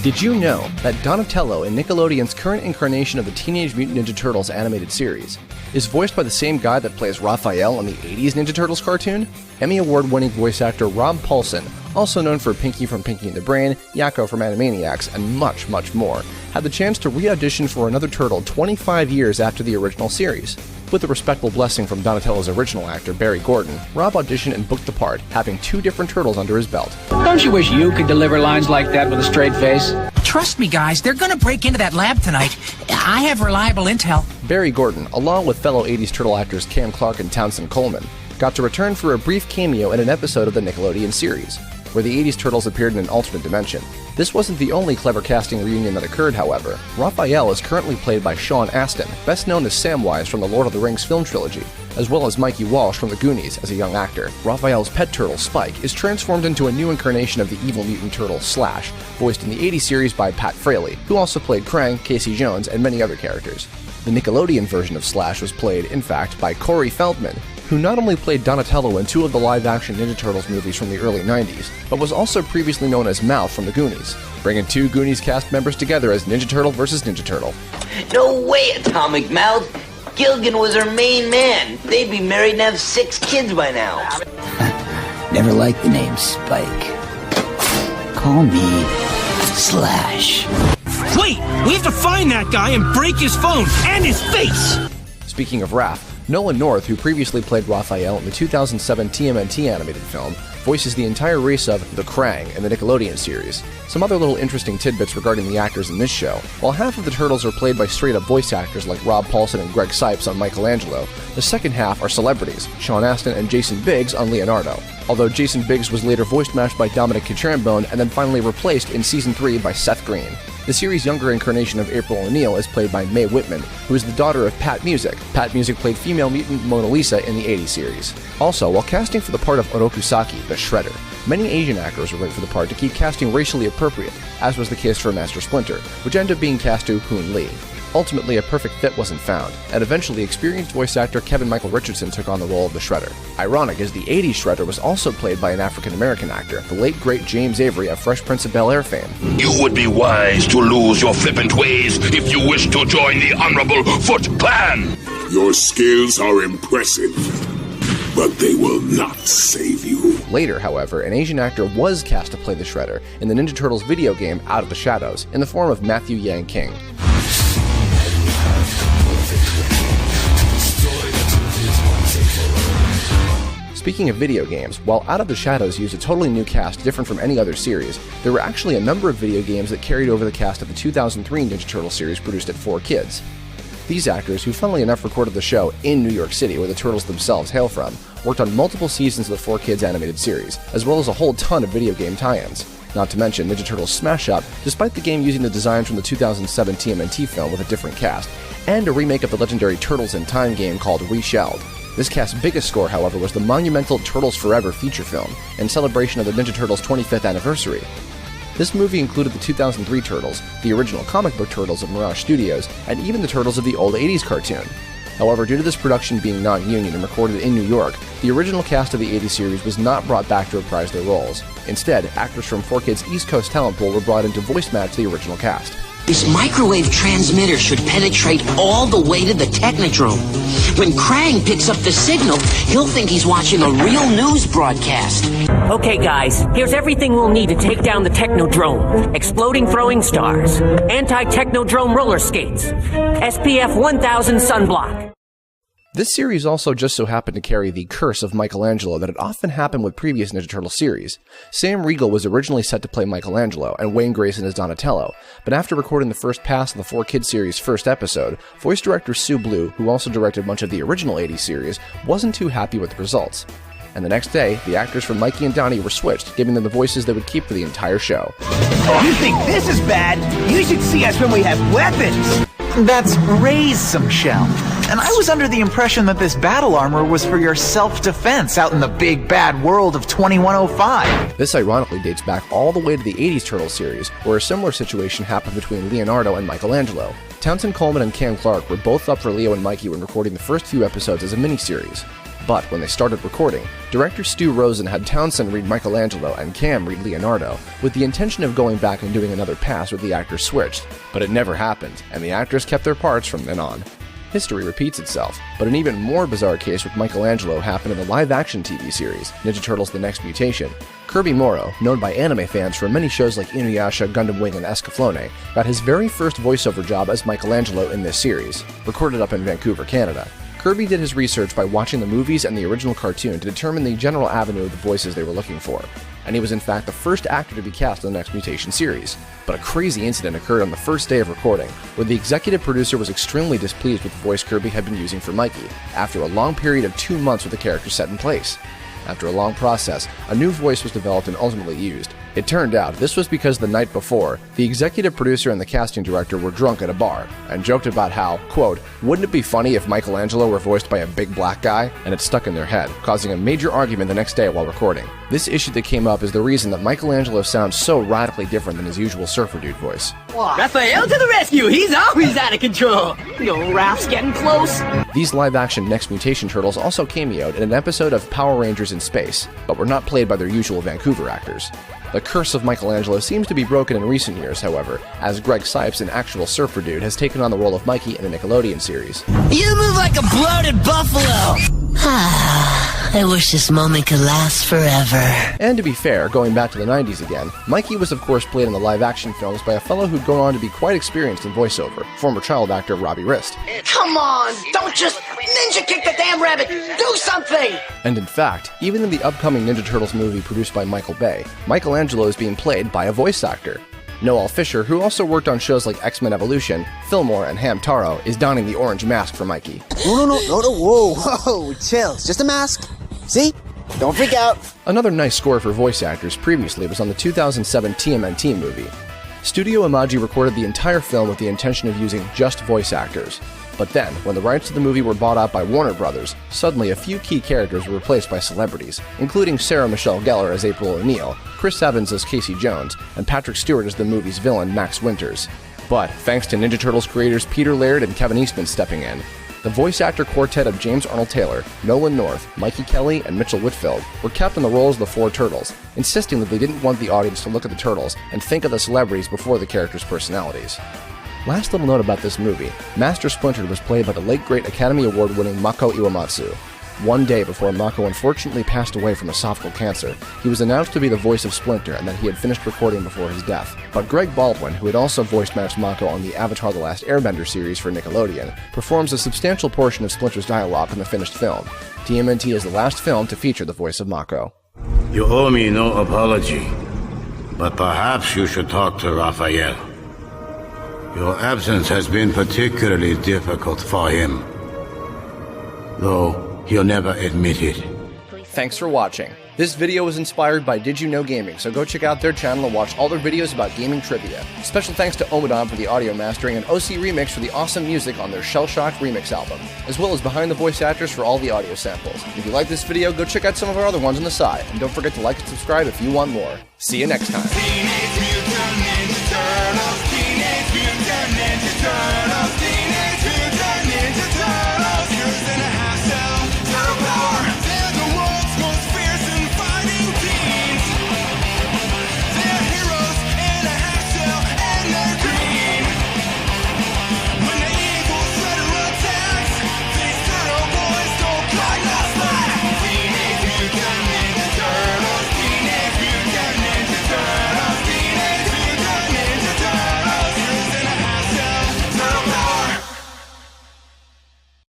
Did you know that Donatello in Nickelodeon's current incarnation of the Teenage Mutant Ninja Turtles animated series is voiced by the same guy that plays Raphael on the 80s Ninja Turtles cartoon? Emmy Award-winning voice actor Rob Paulsen, also known for Pinky from Pinky and the Brain, Yakko from Animaniacs, and much, much more, had the chance to re-audition for another turtle 25 years after the original series. With the respectful blessing from Donatello's original actor, Barry Gordon, Rob auditioned and booked the part, having 2 different turtles under his belt. Don't you wish you could deliver lines like that with a straight face? Trust me, guys, they're gonna break into that lab tonight. I have reliable intel. Barry Gordon, along with fellow 80s turtle actors Cam Clark and Townsend Coleman, got to return for a brief cameo in an episode of the Nickelodeon series, where the 80s turtles appeared in an alternate dimension. This wasn't the only clever casting reunion that occurred, however. Raphael is currently played by Sean Astin, best known as Samwise from the Lord of the Rings film trilogy, as well as Mikey Walsh from the Goonies as a young actor. Raphael's pet turtle, Spike, is transformed into a new incarnation of the evil mutant turtle, Slash, voiced in the 80s series by Pat Fraley, who also played Krang, Casey Jones, and many other characters. The Nickelodeon version of Slash was played, in fact, by Corey Feldman, who not only played Donatello in 2 of the live-action Ninja Turtles movies from the early 90s, but was also previously known as Mouth from the Goonies, bringing 2 Goonies cast members together as Ninja Turtle vs. Ninja Turtle. No way, Atomic Mouth! Gilligan was her main man. They'd be married and have 6 kids by now. Never liked the name Spike. Call me Slash. Wait! We have to find that guy and break his phone and his face! Speaking of Raph, Nolan North, who previously played Raphael in the 2007 TMNT animated film, voices the entire race of the Krang in the Nickelodeon series. Some other little interesting tidbits regarding the actors in this show. While half of the turtles are played by straight-up voice actors like Rob Paulsen and Greg Sipes on Michelangelo, the second half are celebrities, Sean Astin and Jason Biggs on Leonardo. Although Jason Biggs was later voice matched by Dominic Catrambone and then finally replaced in Season 3 by Seth Green. The series' younger incarnation of April O'Neil is played by Mae Whitman, who is the daughter of Pat Music. Pat Music played female mutant Mona Lisa in the 80s series. Also, while casting for the part of Orokusaki, the Shredder, many Asian actors were written for the part to keep casting racially appropriate, as was the case for Master Splinter, which ended up being cast to Hoon Lee. Ultimately, a perfect fit wasn't found, and eventually experienced voice actor Kevin Michael Richardson took on the role of the Shredder. Ironic as the 80s Shredder was also played by an African-American actor, the late great James Avery of Fresh Prince of Bel-Air fame. You would be wise to lose your flippant ways if you wish to join the Honorable Foot Clan! Your skills are impressive, but they will not save you. Later, however, an Asian actor was cast to play the Shredder in the Ninja Turtles video game Out of the Shadows, in the form of Matthew Yang King. Speaking of video games, while Out of the Shadows used a totally new cast different from any other series, there were actually a number of video games that carried over the cast of the 2003 Ninja Turtle series produced at 4Kids. These actors, who funnily enough recorded the show in New York City, where the Turtles themselves hail from, worked on multiple seasons of the 4Kids animated series, as well as a whole ton of video game tie-ins. Not to mention Ninja Turtles Smash Up, despite the game using the designs from the 2007 TMNT film with a different cast, and a remake of the legendary Turtles in Time game called Reshelled. This cast's biggest score, however, was the monumental Turtles Forever feature film, in celebration of the Ninja Turtles' 25th anniversary. This movie included the 2003 Turtles, the original comic book Turtles of Mirage Studios, and even the Turtles of the old 80s cartoon. However, due to this production being non-union and recorded in New York, the original cast of the 80s series was not brought back to reprise their roles. Instead, actors from 4Kids' East Coast talent pool were brought in to voice match the original cast. This microwave transmitter should penetrate all the way to the Technodrome. When Krang picks up the signal, he'll think he's watching a real news broadcast. Okay, guys, here's everything we'll need to take down the Technodrome. Exploding throwing stars, anti-Technodrome roller skates, SPF 1000 sunblock. This series also just so happened to carry the curse of Michelangelo that had often happened with previous Ninja Turtle series. Sam Riegel was originally set to play Michelangelo and Wayne Grayson as Donatello, but after recording the first pass of the 4Kids series' first episode, voice director Sue Blue, who also directed much of the original 80s series, wasn't too happy with the results. And the next day, the actors from Mikey and Donnie were switched, giving them the voices they would keep for the entire show. You think this is bad? You should see us when we have weapons! That's raise some shell. And I was under the impression that this battle armor was for your self-defense out in the big bad world of 2105. This ironically dates back all the way to the 80s Turtles series, where a similar situation happened between Leonardo and Michelangelo. Townsend Coleman and Cam Clark were both up for Leo and Mikey when recording the first few episodes as a miniseries. But when they started recording, director Stu Rosen had Townsend read Michelangelo and Cam read Leonardo, with the intention of going back and doing another pass where the actors switched. But it never happened, and the actors kept their parts from then on. History repeats itself, but an even more bizarre case with Michelangelo happened in the live-action TV series, Ninja Turtles: The Next Mutation. Kerby Mauro, known by anime fans for many shows like Inuyasha, Gundam Wing, and Escaflowne, got his very first voiceover job as Michelangelo in this series, recorded up in Vancouver, Canada. Kerby did his research by watching the movies and the original cartoon to determine the general avenue of the voices they were looking for, and he was in fact the first actor to be cast in the Next Mutation series. But a crazy incident occurred on the first day of recording, where the executive producer was extremely displeased with the voice Kerby had been using for Mikey, after a long period of 2 months with the character set in place. After a long process, a new voice was developed and ultimately used. It turned out this was because the night before, the executive producer and the casting director were drunk at a bar, and joked about how, quote, "Wouldn't it be funny if Michelangelo were voiced by a big black guy?" And it stuck in their head, causing a major argument the next day while recording. This issue that came up is the reason that Michelangelo sounds so radically different than his usual surfer dude voice. Raphael to the rescue! He's always out of control! Yo, Ralph's getting close! These live-action Next Mutation Turtles also cameoed in an episode of Power Rangers in Space, but were not played by their usual Vancouver actors. The curse of Michelangelo seems to be broken in recent years, however, as Greg Sipes, an actual surfer dude, has taken on the role of Mikey in the Nickelodeon series. You move like a bloated buffalo! I wish this moment could last forever. And to be fair, going back to the 90s again, Mikey was of course played in the live-action films by a fellow who'd gone on to be quite experienced in voiceover, former child actor Robbie Rist. Come on! Don't just ninja kick the damn rabbit! Do something! And in fact, even in the upcoming Ninja Turtles movie produced by Michael Bay, Michelangelo is being played by a voice actor. Noel Fisher, who also worked on shows like X-Men Evolution, Fillmore, and Hamtaro, is donning the orange mask for Mikey. No, whoa, chill. It's just a mask. See? Don't freak out. Another nice score for voice actors previously was on the 2007 TMNT movie. Studio Imagi recorded the entire film with the intention of using just voice actors. But then, when the rights to the movie were bought out by Warner Brothers, suddenly a few key characters were replaced by celebrities, including Sarah Michelle Gellar as April O'Neil, Chris Evans as Casey Jones, and Patrick Stewart as the movie's villain Max Winters. But, thanks to Ninja Turtles creators Peter Laird and Kevin Eastman stepping in, the voice actor quartet of James Arnold Taylor, Nolan North, Mikey Kelly, and Mitchell Whitfield were kept in the roles of the four Turtles, insisting that they didn't want the audience to look at the Turtles and think of the celebrities before the characters' personalities. Last little note about this movie, Master Splinter was played by the late great Academy Award-winning Mako Iwamatsu. One day before Mako unfortunately passed away from esophageal cancer, he was announced to be the voice of Splinter and that he had finished recording before his death. But Greg Baldwin, who had also voiced matched Mako on the Avatar: The Last Airbender series for Nickelodeon, performs a substantial portion of Splinter's dialogue in the finished film. TMNT is the last film to feature the voice of Mako. You owe me no apology, but perhaps you should talk to Raphael. Your absence has been particularly difficult for him, though he'll never admit it. Thanks for watching. This video was inspired by Did You Know Gaming, so go check out their channel and watch all their videos about gaming trivia. Special thanks to Omadon for the audio mastering and OC Remix for the awesome music on their Shell Shock remix album, as well as behind the voice actors for all the audio samples. If you like this video, go check out some of our other ones on the side, and don't forget to like and subscribe if you want more. See you next time. Teenage Mutant Ninja Turtles, Teenage Mutant Ninja Turtles.